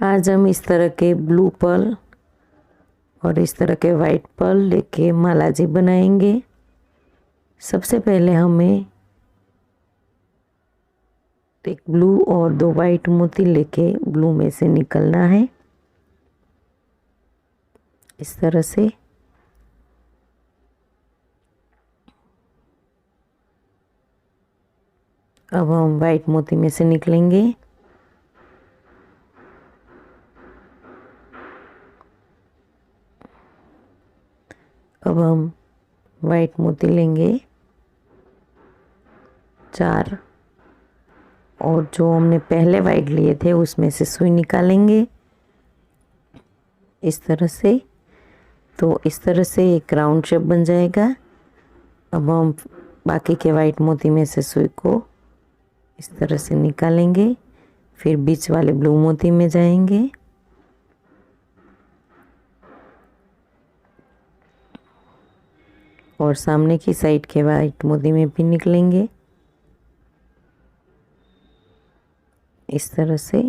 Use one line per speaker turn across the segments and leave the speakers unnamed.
आज हम इस तरह के ब्लू पर्ल और इस तरह के वाइट पर्ल लेके माला जी बनाएंगे। सबसे पहले हमें एक ब्लू और दो वाइट मोती लेके ब्लू में से निकलना है इस तरह से। अब हम वाइट मोती में से निकलेंगे। अब हम वाइट मोती लेंगे 4 और जो हमने पहले वाइट लिए थे उसमें से सुई निकालेंगे इस तरह से। तो इस तरह से एक राउंड शेप बन जाएगा। अब हम बाकी के वाइट मोती में से सुई को इस तरह से निकालेंगे, फिर बीच वाले ब्लू मोती में जाएंगे और सामने की साइड के वाइट मोती में भी निकलेंगे इस तरह से।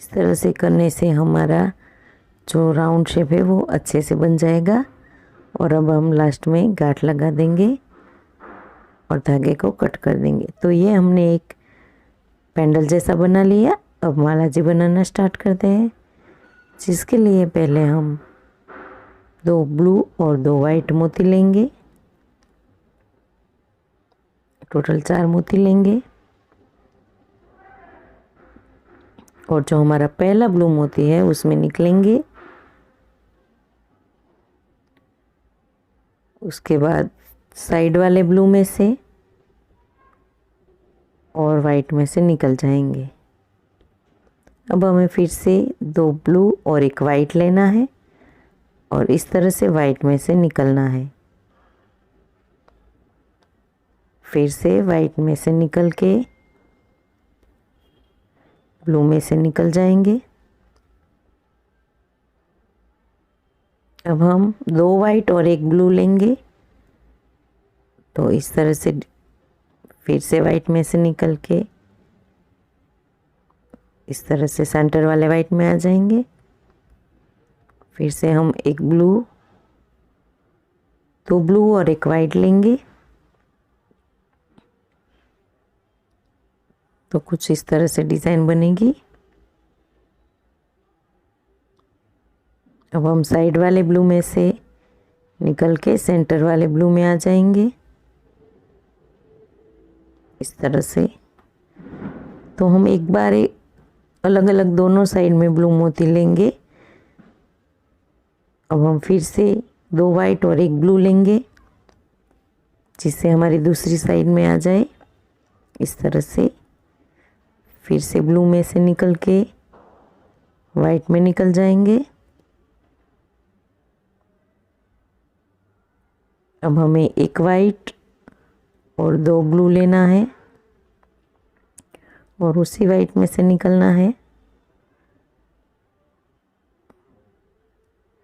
इस तरह से करने से हमारा जो राउंड शेप है वो अच्छे से बन जाएगा। और अब हम लास्ट में गांठ लगा देंगे और धागे को कट कर देंगे। तो ये हमने एक पेंडल जैसा बना लिया। अब माला जी बनाना स्टार्ट करते हैं, जिसके लिए पहले हम 2 ब्लू और 2 वाइट मोती लेंगे। टोटल 4 मोती लेंगे और जो हमारा पहला ब्लू मोती है उसमें निकलेंगे। उसके बाद साइड वाले ब्लू में से और वाइट में से निकल जाएंगे। अब हमें फिर से 2 ब्लू और 1 वाइट लेना है और इस तरह से वाइट में से निकलना है। फिर से वाइट में से निकल के ब्लू में से निकल जाएंगे। अब हम 2 वाइट और 1 ब्लू लेंगे। तो इस तरह से फिर से वाइट में से निकल के इस तरह से सेंटर वाले वाइट में आ जाएंगे। फिर से हम 1 ब्लू, 2 ब्लू और 1 वाइट लेंगे। तो कुछ इस तरह से डिज़ाइन बनेगी। अब हम साइड वाले ब्लू में से निकल के सेंटर वाले ब्लू में आ जाएंगे इस तरह से। तो हम एक बार अलग अलग दोनों साइड में ब्लू मोती लेंगे। अब हम फिर से 2 वाइट और 1 ब्लू लेंगे, जिससे हमारी दूसरी साइड में आ जाए इस तरह से। फिर से ब्लू में से निकल के वाइट में निकल जाएंगे। अब हमें 1 वाइट और 2 ब्लू लेना है और उसी वाइट में से निकलना है।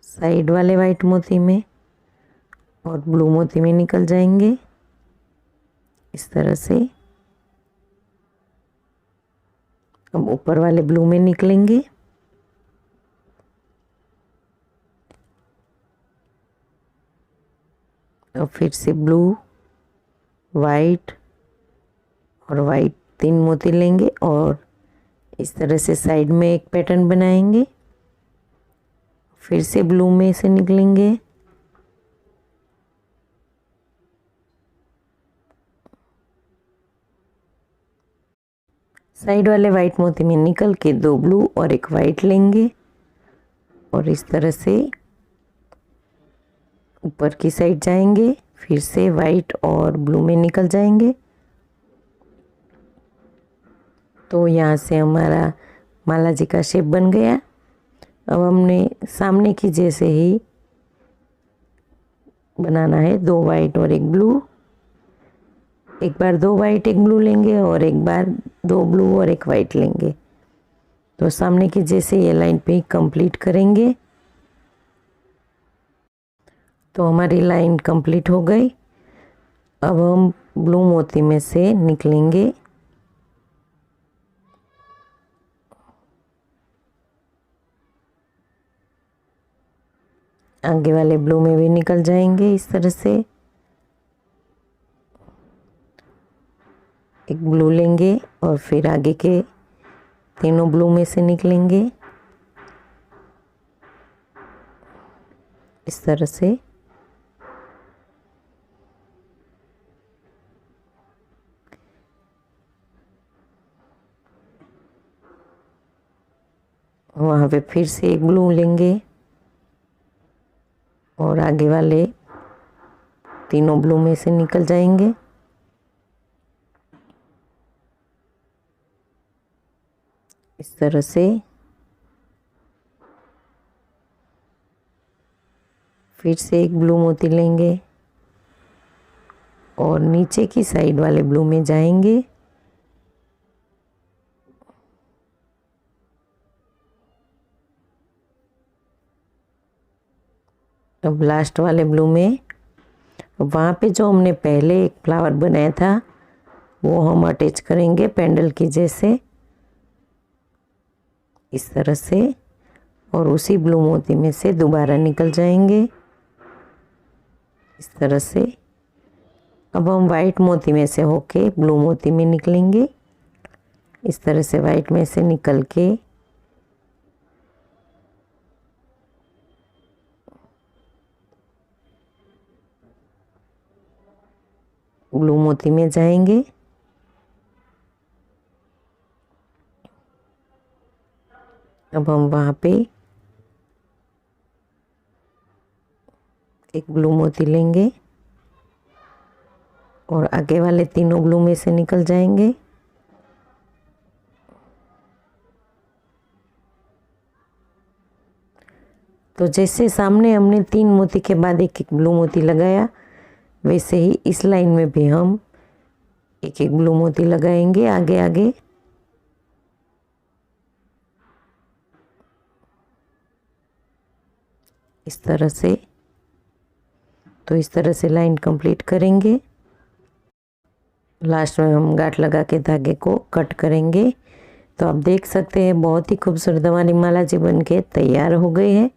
साइड वाले वाइट मोती में और ब्लू मोती में निकल जाएंगे इस तरह से। अब ऊपर वाले ब्लू में निकलेंगे। अब फिर से ब्लू, वाइट और वाइट 3 मोती लेंगे और इस तरह से साइड में एक पैटर्न बनाएंगे। फिर से ब्लू में से निकलेंगे। साइड वाले वाइट मोती में निकल के 2 ब्लू और 1 वाइट लेंगे और इस तरह से ऊपर की साइड जाएंगे। फिर से वाइट और ब्लू में निकल जाएंगे। तो यहाँ से हमारा माला जी का शेप बन गया। अब हमने सामने की जैसे ही बनाना है, 2 वाइट और 1 ब्लू। एक बार 2 वाइट 1 ब्लू लेंगे और एक बार 2 ब्लू और 1 वाइट लेंगे। तो सामने की जैसे ये लाइन पे कंप्लीट करेंगे। तो हमारी लाइन कंप्लीट हो गई। अब हम ब्लू मोती में से निकलेंगे आगे वाले ब्लू में भी निकल जाएंगे। इस तरह से एक ब्लू लेंगे और फिर आगे के तीनों ब्लू में से निकलेंगे इस तरह से। वहाँ पे फिर से एक ब्लू लेंगे और आगे वाले तीनों ब्लू में से निकल जाएंगे। इस तरह से फिर से एक ब्लू मोती लेंगे और नीचे की साइड वाले ब्लू में जाएंगे। अब लास्ट वाले ब्लू में वहाँ पे जो हमने पहले एक फ्लावर बनाया था वो हम अटैच करेंगे पेंडल की जैसे, इस तरह से, और उसी ब्लू मोती में से दोबारा निकल जाएंगे इस तरह से। अब हम वाइट मोती में से होके ब्लू मोती में निकलेंगे। इस तरह से वाइट में से निकल के ब्लू मोती में जाएंगे। अब हम वहाँ पे एक ब्लू मोती लेंगे और आगे वाले तीनों ब्लू में से निकल जाएंगे। तो जैसे सामने हमने 3 मोती के बाद एक एक ब्लू मोती लगाया, वैसे ही इस लाइन में भी हम एक एक ब्लू मोती लगाएंगे आगे आगे। इस तरह से। तो इस तरह से लाइन कंप्लीट करेंगे। लास्ट में हम गांठ लगा के धागे को कट करेंगे। तो आप देख सकते हैं बहुत ही खूबसूरत हमारी माला जी बन के तैयार हो गई है।